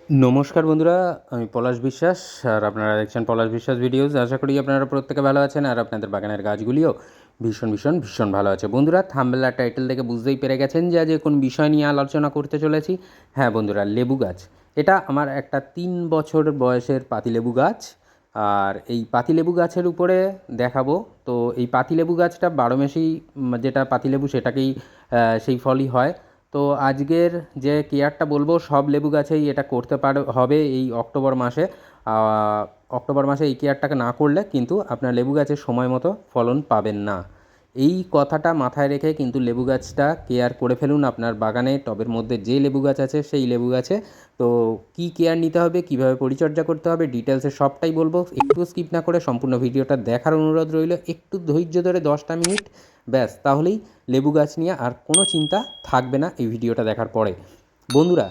নমস্কার বন্ধুরা, আমি পলাশ বিশ্বাস আর আপনারা দেখছেন পলাশ বিশ্বাস ভিডিওস। আশা করি আপনারা প্রত্যেকে ভালো আছেন আর আপনাদের বাগানের গাছগুলিও ভীষণ ভালো আছে। বন্ধুরা, থাম্বনেল আর টাইটেল দেখে বুঝতেই পেরে গেছেন যে আজ কোন বিষয় নিয়ে আলোচনা করতে চলেছি। হ্যাঁ বন্ধুরা, লেবু গাছ। এটা আমার একটা 3 বছর বয়সের পাতিলেবু গাছ। আর এই পাতিলেবু গাছের উপরে দেখাবো। তো এই পাতিলেবু গাছটা 12 মাসেই যেটা পাতিলেবু সেটাকেই সেই ফলই হয়। তো আজকের যে কেয়ারটা বলবো, সব লেবু গাছেই এটা করতে হবে এই অক্টোবর মাসে। অক্টোবর মাসে এই কেয়ারটাকে না করলে কিন্তু আপনার লেবু গাছের সময় মতো ফলন পাবেন না। এই কথাটা মাথায় রেখে কিন্তু লেবু গাছটা কেয়ার করে ফেলুন আপনার বাগানে, টবের মধ্যে যে লেবু গাছ আছে সেই লেবু গাছে। তো কী কেয়ার নিতে হবে, কীভাবে পরিচর্যা করতে হবে, ডিটেলসে সবটাই বলবো। একটু স্কিপ না করে সম্পূর্ণ ভিডিওটা দেখার অনুরোধ রইল। একটু ধৈর্য ধরে 10টা মিনিট ব্যাস, তাহলেই লেবু গাছ নিয়ে আর কোনো চিন্তা থাকবে না এই ভিডিওটা দেখার পরে। বন্ধুরা,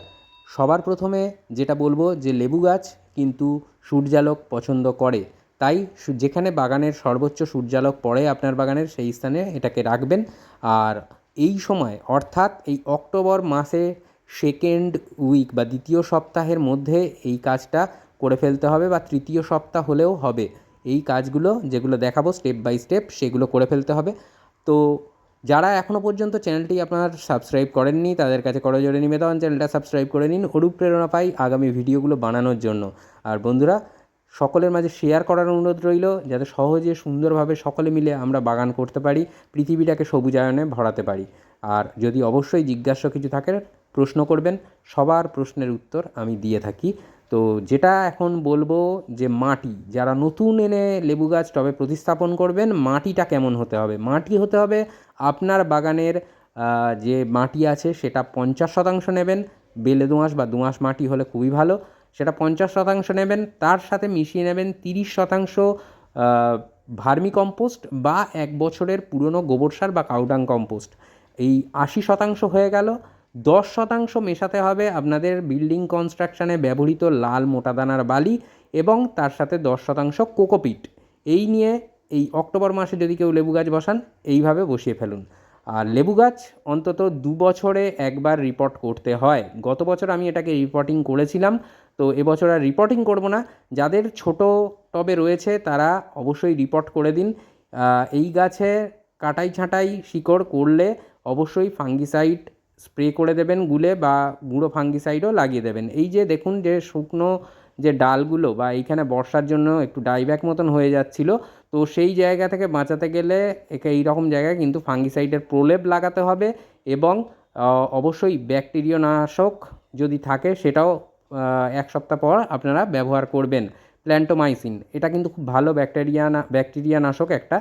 সবার প্রথমে যেটা বলবো যে লেবু গাছ কিন্তু সূর্যালোক পছন্দ করে। তাই যেখানে বাগানের সর্বোচ্চ সূর্যালোক পড়ে আপনার বাগানের, সেই স্থানে এটাকে রাখবেন। আর এই সময় অর্থাৎ এই অক্টোবর মাসে সেকেন্ড উইক বা দ্বিতীয় সপ্তাহের মধ্যে এই কাজটা করে ফেলতে হবে, বা তৃতীয় সপ্তাহ হলেও হবে। এই কাজগুলো যেগুলো দেখাবো স্টেপ বাই স্টেপ, সেগুলো করে ফেলতে হবে। তো যারা এখনও পর্যন্ত চ্যানেলটি আপনার সাবস্ক্রাইব করেননি, তাদের কাছে করজোড়ে নিবেদন, চ্যানেলটা সাবস্ক্রাইব করে নিন, অনুপ্রেরণা পাই আগামী ভিডিওগুলো বানানোর জন্য। আর বন্ধুরা, সকলের মাঝে শেয়ার করার অনুরোধ রইল, যাতে সহজে সুন্দরভাবে সকলে মিলে আমরা বাগান করতে পারি, পৃথিবীটাকে সবুজায়নে ভরাতে পারি। আর যদি অবশ্যই জিজ্ঞাস্য কিছু থাকে, প্রশ্ন করবেন, সবার প্রশ্নের উত্তর আমি দিয়ে থাকি। তো যেটা এখন বলবো যে মাটি, যারা নতুন এনে লেবু গাছ টবে প্রতিস্থাপন করবেন, মাটিটা কেমন হতে হবে? মাটি হতে হবে আপনার বাগানের যে মাটি আছে সেটা 50% নেবেন। বেলে দোআঁশ বা দোআঁশ মাটি হলে খুবই ভালো, সেটা 50% নেবেন। তার সাথে মিশিয়ে নেবেন 30% ভার্মি কম্পোস্ট বা 1 বছরের পুরনো গোবর সার বা কাউডাং কম্পোস্ট। এই 80% হয়ে গেল। 10% মেশাতে হবে আপনাদের বিল্ডিং কনস্ট্রাকশানে ব্যবহৃত লাল মোটা দানার বালি, এবং তার সাথে 10% কোকোপিট। এই নিয়ে এই অক্টোবর মাসে যদি কেউ লেবু গাছ বসান, এইভাবে বসিয়ে ফেলুন। আর লেবু গাছ অন্তত 2 বছরে একবার রিপোর্ট করতে হয়। গত বছর আমি এটাকে রিপোর্টিং করেছিলাম, তো এবছর আর রিপোর্টিং করব না। যাদের ছোট টবে রয়েছে তারা অবশ্যই রিপোর্ট করে দিন। এই গাছে কাটাই ছাঁটাই শিকড় করলে অবশ্যই ফাঙ্গিসাইড স্প্রে করে দেবেন গুলে, বা গুঁড়ো ফাঙ্গিসাইডও লাগিয়ে দেবেন। এই যে দেখুন যে শুকনো যে ডালগুলো বা এইখানে বর্ষার জন্য একটু ডাইব্যাক মতন হয়ে যাচ্ছিল, তো সেই জায়গা থেকে বাঁচাতে গেলে একে এই রকম জায়গায় কিন্তু ফাঙ্গিসাইডের প্রলেপ লাগাতে হবে। এবং অবশ্যই ব্যাকটেরিয়ানাশক যদি থাকে সেটাও 1 সপ্তাহ পর আপনারা ব্যবহার করবেন। প্ল্যান্টোমাইসিন এটা কিন্তু খুব ভালো ব্যাকটেরিয়ানাশক একটা।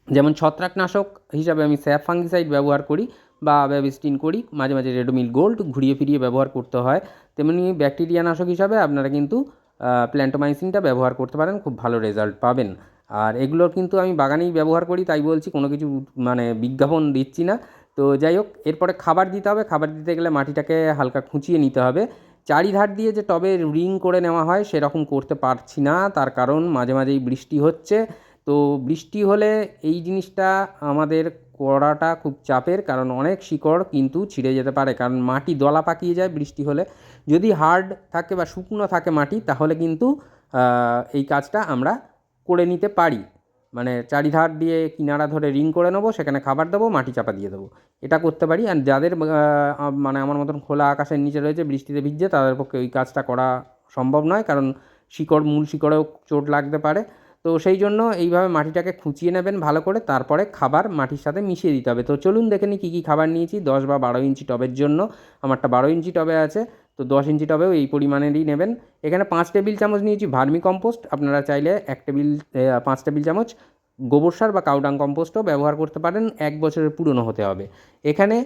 যেমন ছত্রাকনাশক হিসাবে আমি স্যাপ ফাঙ্গিসাইড ব্যবহার করি বা ব্যাবিস্টিন করি, মাঝে মাঝে রেডোমিল গোল্ড ঘুরিয়ে ফিরিয়ে ব্যবহার করতে হয়, তেমনি ব্যাকটেরিয়ানাশক হিসাবে আপনারা কিন্তু প্ল্যান্টোমাইসিনটা ব্যবহার করতে পারেন, খুব ভালো রেজাল্ট পাবেন। আর এগুলোর কিন্তু আমি বাগানেই ব্যবহার করি, তাই বলছি, কোনো কিছু মানে বিজ্ঞাপন দিচ্ছি না। তো যাই হোক, এরপরে খাবার দিতে হবে। খাবার দিতে গেলে মাটিটাকে হালকা খুঁচিয়ে নিতে হবে। চারিধার দিয়ে যে টবে রিং করে নেওয়া হয় সেরকম করতে পারছি না, তার কারণ মাঝে মাঝেই বৃষ্টি হচ্ছে। তো বৃষ্টি হলে এই জিনিসটা আমাদের করাটা খুব চাপের, কারণ অনেক শিকড় কিন্তু ছিঁড়ে যেতে পারে, কারণ মাটি দলা পাকিয়ে যায় বৃষ্টি হলে। যদি হার্ড থাকে বা শুকনো থাকে মাটি, তাহলে কিন্তু এই কাজটা আমরা করে নিতে পারি। মানে চারিধার দিয়ে কিনারা ধরে রিং করে নেবো, সেখানে খাবার দেবো, মাটি চাপা দিয়ে দেবো, এটা করতে পারি। আর যাদের মানে আমার মতন খোলা আকাশের নিচে রয়েছে, বৃষ্টিতে ভিজছে, তাদের পক্ষে ওই কাজটা করা সম্ভব নয়, কারণ মূল শিকড়েও চোট লাগতে পারে। তো সেই জন্য এইভাবে মাটিটাকে খুঁচিয়ে নেবেন ভালো করে, তারপরে খাবার মাটির সাথে মিশিয়ে দিতে হবে। তো চলুন দেখে নিই কী কী খাবার নিয়েছি 10 বা 12 ইঞ্চি টবের জন্য। আমারটা 12 ইঞ্চি টবে আছে, তো 10 ইঞ্চি টবেও এই পরিমাণেরই নেবেন। এখানে 5 টেবিল চামচ নিয়েছি ভার্মি কম্পোস্ট, আপনারা চাইলে 5 টেবিল চামচ গোবর সার বা কাউডাং কম্পোস্টও ব্যবহার করতে পারেন, 1 বছরের পুরনো হতে হবে। এখানে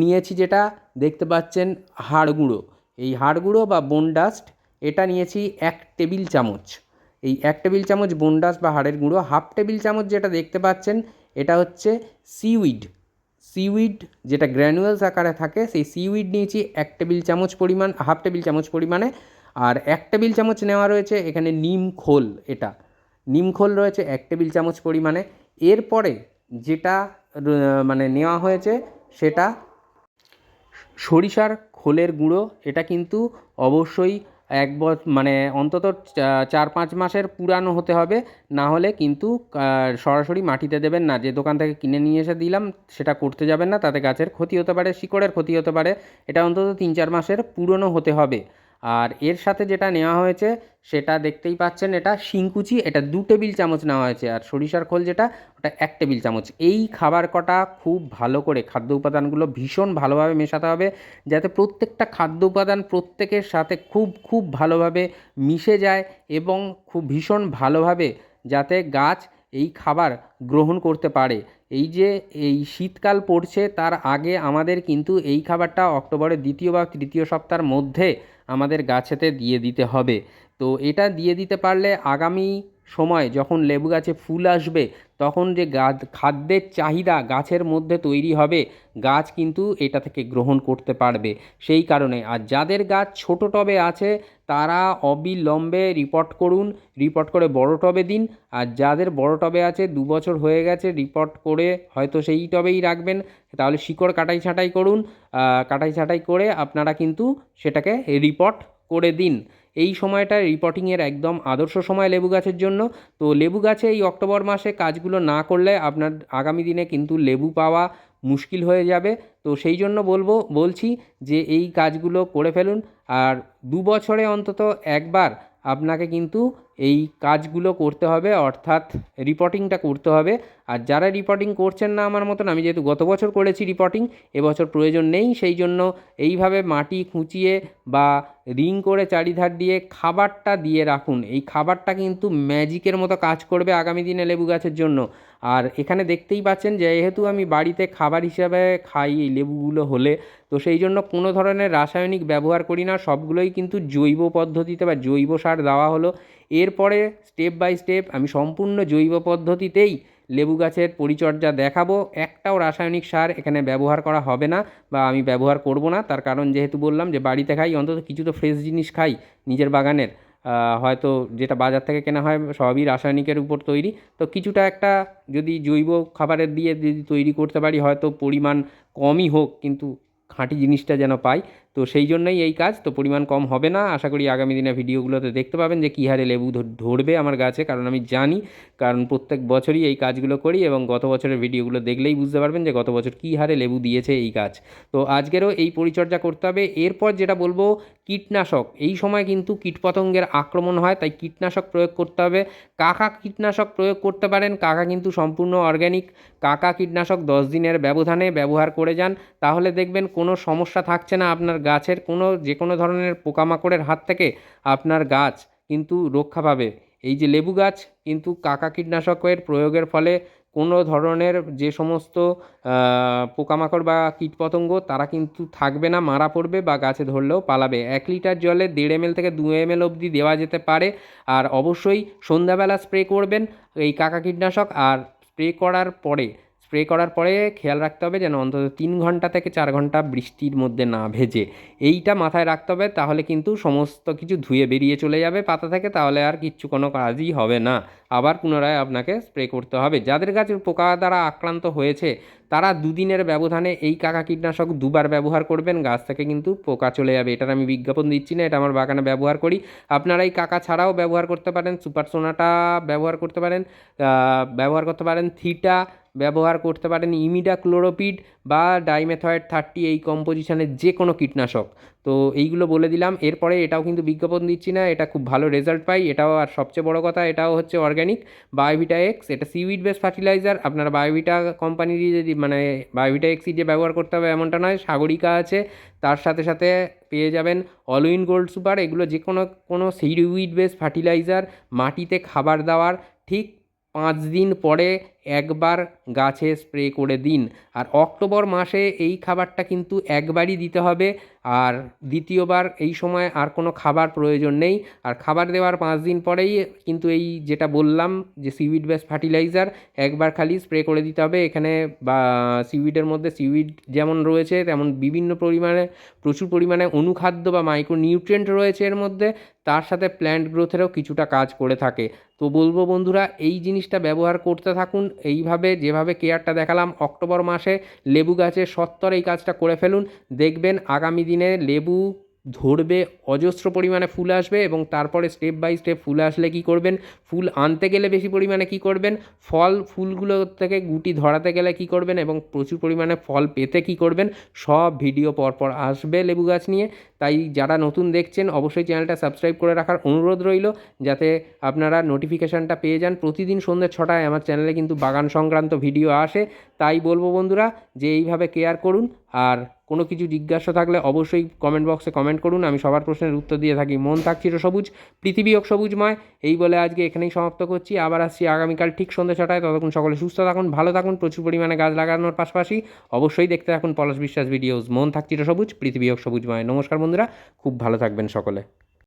নিয়েছি যেটা দেখতে পাচ্ছেন হাড় গুঁড়ো, এই হাড় গুঁড়ো বা বোন ডাস্ট, এটা নিয়েছি 1 টেবিল চামচ। এই 1 টেবিল চামচ বোনডাস বা হাড়ের গুঁড়ো। 1/2 টেবিল চামচ যেটা দেখতে পাচ্ছেন, এটা হচ্ছে সিউইড যেটা গ্র্যানুয়েলস আকারে থাকে, সেই সিউইড নিয়েছি 1 টেবিল চামচ পরিমাণ, 1/2 টেবিল চামচ পরিমাণে। আর 1 টেবিল চামচ নেওয়া রয়েছে এখানে নিম খোল, এটা নিম খোল রয়েছে 1 টেবিল চামচ পরিমাণে। এরপরে যেটা মানে নেওয়া হয়েছে সেটা সরিষার খোলের গুঁড়ো, এটা কিন্তু অবশ্যই মানে অন্তত 4-5 মাসের পুরানো হতে হবে, না হলে কিন্তু সরাসরি মাটিতে দেবেন না। যে দোকান থেকে কিনে নিয়ে এসে দিলাম সেটা করতে যাবেন না, তাতে গাছের ক্ষতি হতে পারে, শিকড়ের ক্ষতি হতে পারে। এটা অন্তত 3-4 মাসের পুরনো হতে হবে। আর এর সাথে যেটা নেওয়া হয়েছে সেটা দেখতেই পাচ্ছেন, এটা শিংকুচি, এটা 2 টেবিল চামচ নেওয়া হয়েছে। আর সরিষার খোল যেটা, ওটা 1 টেবিল চামচ। এই খাবার কটা খুব ভালো করে খাদ্য উপাদানগুলো ভীষণ ভালোভাবে মেশাতে হবে, যাতে প্রত্যেকটা খাদ্য উপাদান প্রত্যেকের সাথে খুব খুব ভালোভাবে মিশে যায় এবং খুব ভীষণ ভালোভাবে যাতে গাছ এই খাবার গ্রহণ করতে পারে। এই শীতকাল পড়ছে, তার আগে আমাদের কিন্তু এই খাবারটা অক্টোবরের 2য় বা 3য় সপ্তাহের মধ্যে আমাদের গাছেতে দিয়ে দিতে হবে। তো এটা দিয়ে দিতে পারলে আগামী সময় যখন লেবু গাছে ফুল আসবে, তখন যে খাদ্যের চাহিদা গাছের মধ্যে তৈরি হবে, গাছ কিন্তু এটা থেকে গ্রহণ করতে পারবে। সেই কারণে আর যাদের গাছ ছোট টবে আছে তারা অবিলম্বে রিপোর্ট করুন, রিপোর্ট করে বড় টবে দিন। আর যাদের বড় টবে আছে 2 বছর হয়ে গেছে, রিপোর্ট করে হয়তো সেই টবেই রাখবেন, তাহলে শিকড় কাটাই ছাঁটাই করুন। কাটাই ছাঁটাই করে আপনারা কিন্তু সেটাকে রিপোর্ট করে দিন। এই সময়টা রিপোর্টিংয়ের একদম আদর্শ সময় লেবু গাছের জন্য। তো লেবু গাছে এই অক্টোবর মাসে কাজগুলো না করলে আপনার আগামী দিনে কিন্তু লেবু পাওয়া মুশকিল হয়ে যাবে। তো সেই জন্য বলছি যে এই কাজগুলো করে ফেলুন। আর 2 বছরে অন্তত একবার আপনাকে কিন্তু এই কাজগুলো করতে হবে, অর্থাৎ রিপোর্টিংটা করতে হবে। আর যারা রিপোর্টিং করছেন না আমার মতন, আমি যেহেতু গত বছর করেছি রিপোর্টিং, এবছর প্রয়োজন নেই, সেই জন্য এইভাবে মাটি খুঁচিয়ে বা রিং করে চারিধার দিয়ে খাবারটা দিয়ে রাখুন। এই খাবারটা কিন্তু ম্যাজিকের মতো কাজ করবে আগামী দিনে লেবু গাছের জন্য। আর এখানে দেখতেই পাচ্ছেন, যেহেতু আমি বাড়িতে খাবার হিসাবে খাই এই লেবুগুলো হলে, তো সেই জন্য কোনো ধরনের রাসায়নিক ব্যবহার করি না, সবগুলোই কিন্তু জৈব পদ্ধতিতে বা জৈব সার দেওয়া হলো। এরপরে স্টেপ বাই স্টেপ আমি সম্পূর্ণ জৈব পদ্ধতিতেই লেবু গাছের পরিচর্যা দেখাবো। একটাও রাসায়নিক সার এখানে ব্যবহার করা হবে না বা আমি ব্যবহার করব না। তার কারণ যেহেতু বললাম যে বাড়িতে খাই, অন্তত কিছু তো ফ্রেশ জিনিস খাই নিজের বাগানের। হয়তো যেটা বাজার থেকে কেনা হয় সবই রাসায়নিকের উপর তৈরি। তো কিছুটা একটা যদি জৈব খাবারের দিয়ে যদি তৈরি করতে পারি, হয়তো পরিমাণ কমই হোক কিন্তু খাঁটি জিনিসটা যেন পাই। তো সেই জন্যই এই কাজ। তো পরিমাণ কম হবে না, আশা করি আগামী দিনে ভিডিওগুলোতে দেখতে পাবেন যে কী হারে লেবু ধরবে আমার গাছে, কারণ আমি জানি, কারণ প্রত্যেক বছরই এই কাজগুলো করি এবং গত বছরের ভিডিওগুলো দেখলেই বুঝতে পারবেন যে গত বছর কী হারে লেবু দিয়েছে এই গাছ। তো আজকেরও এই পরিচর্যা করতে হবে। এরপর যেটা বলবো, কীটনাশক। এই সময় কিন্তু কীটপতঙ্গের আক্রমণ হয়, তাই কীটনাশক প্রয়োগ করতে হবে। কাকা কীটনাশক প্রয়োগ করতে পারেন, কাকা কিন্তু সম্পূর্ণ অর্গ্যানিক। কাকা কীটনাশক 10 দিনের ব্যবধানে ব্যবহার করে যান, তাহলে দেখবেন কোনো সমস্যা থাকছে না আপনার গাছের, যে কোনো ধরনের পোকামাকড়ের হাত থেকে আপনার গাছ কিন্তু রক্ষা পাবে। এই যে লেবু গাছ কিন্তু কাকা কীটনাশকের প্রয়োগের ফলে কোনো ধরনের যে সমস্ত পোকামাকড় বা কীটপতঙ্গ তারা কিন্তু থাকবে না, মারা পড়বে বা গাছে ধরলেও পালাবে। 1 লিটার জলে 1.5 ml থেকে 2 ml অবধি দেওয়া যেতে পারে। আর অবশ্যই সন্ধ্যাবেলা স্প্রে করবেন এই কাকা কীটনাশক। আর স্প্রে করার পরে খেয়াল রাখতে হবে যেন অন্তত 3 ঘন্টা থেকে 4 ঘন্টা বৃষ্টির মধ্যে না ভেজে। এইটা মাথায় রাখতে হবে, তাহলে কিন্তু সমস্ত কিছু ধুয়ে বেরিয়ে চলে যাবে পাতা থেকে, তাহলে আর কিচ্ছু কোনো কাজই হবে না। আবার পুনরায় আপনাকে স্প্রে করতে হবে। যাদের গাছের পোকা দ্বারা আক্রান্ত হয়েছে তারা 2 দিনের ব্যবধানে এই কাকা কীটনাশক 2বার ব্যবহার করবেন, গাছ থেকে কিন্তু পোকা চলে যাবে। এটার আমি বিজ্ঞাপন দিচ্ছি না, এটা আমার বাগানে ব্যবহার করি। আপনারা এই কাকা ছাড়াও ব্যবহার করতে পারেন, সুপার সোনাটা ব্যবহার করতে পারেন থিটা, ব্যবহার করতে পারেন ইমিডাক্লোরোপিড বা ডাইমেথয়েড 30, এই কম্পোজিশনের যে কোনো কীটনাশক। তো এইগুলো বলে দিলাম। এরপরে এটাও কিন্তু বিজ্ঞাপন দিচ্ছি না, এটা খুব ভালো রেজাল্ট পাই এটাও। আর সবচেয়ে বড় কথা, এটাও হচ্ছে অর্গ্যানিক। বায়োভিটা এক্স, এটা সিউইড বেস ফার্টিলাইজার। আপনারা বায়োভিটা কোম্পানিরই যদি বায়োভিটা এক্সই যে ব্যবহার করতে হবে এমনটা নয়, সাগরিকা আছে, তার সাথে সাথে পেয়ে যাবেন অলউইন গোল্ড সুপার। এগুলো যে কোনো সিউইড বেস ফার্টিলাইজার মাটিতে খাবার দেওয়ার ঠিক 5 দিন পরে একবার গাছে স্প্রে করে দিন। আর অক্টোবর মাসে এই খাবারটা কিন্তু একবারই দিতে হবে, আর দ্বিতীয়বার এই সময় আর কোনো খাবার প্রয়োজন নেই। আর খাবার দেওয়ার 5 দিন পরেই কিন্তু এই যেটা বললাম যে সিউইড বেস ফার্টিলাইজার একবার খালি স্প্রে করে দিতে হবে। এখানে বা সিউইডের মধ্যে সিউইড যেমন রয়েছে তেমন প্রচুর পরিমাণে অনুখাদ্য বা মাইক্রোনিউট্রিয়েন্ট রয়েছে এর মধ্যে, তার সাথে প্ল্যান্ট গ্রোথেরও কিছুটা কাজ করে থাকে। তো বলবো বন্ধুরা, এই জিনিসটা ব্যবহার করতে থাকুন এইভাবে, যেভাবে কেয়ারটা দেখালাম। অক্টোবর মাসে লেবু গাছে সত্বর এই কাজটা করে ফেলুন, দেখবেন আগামী দিনে লেবু ধরবে, অজস্র পরিমাণে ফুল আসবে এবং তারপরে স্টেপ বাই স্টেপ ফুল আসলে কী করবেন, ফুল আনতে গেলে বেশি পরিমাণে কী করবেন, ফুলগুলো থেকে গুটি ধরাতে গেলে কী করবেন এবং প্রচুর পরিমাণে ফল পেতে কী করবেন, সব ভিডিও পরপর আসবে লেবু গাছ নিয়ে। তাই যারা নতুন দেখছেন অবশ্যই চ্যানেলটা সাবস্ক্রাইব করে রাখার অনুরোধ রইল, যাতে আপনারা নোটিফিকেশানটা পেয়ে যান। প্রতিদিন সন্ধ্যে 6টায় আমার চ্যানেলে কিন্তু বাগান সংক্রান্ত ভিডিও আসে। তাই বলবো বন্ধুরা যে এইভাবে কেয়ার করুন, আর কোনো কিছু জিজ্ঞাসা থাকলে অবশ্যই কমেন্ট বক্সে কমেন্ট করুন, আমি সবার প্রশ্নের উত্তর দিয়ে থাকি। মন থাক চিরসবুজ, পৃথিবী হোক সবুজময়, এই বলে আজকে এখানেই সমাপ্ত করছি। আবার আসছি আগামীকাল ঠিক সন্ধ্যে 6টায়। ততক্ষণ সকলে সুস্থ থাকুন, ভালো থাকুন, প্রচুর পরিমাণে গাছ লাগানোর পাশাপাশি অবশ্যই দেখতে থাকুন পলাশ বিশ্বাস ভিডিওস। মন থাক চিরসবুজ, পৃথিবী হোক সবুজময়। নমস্কার বন্ধুরা, খুব ভালো থাকবেন সকলে।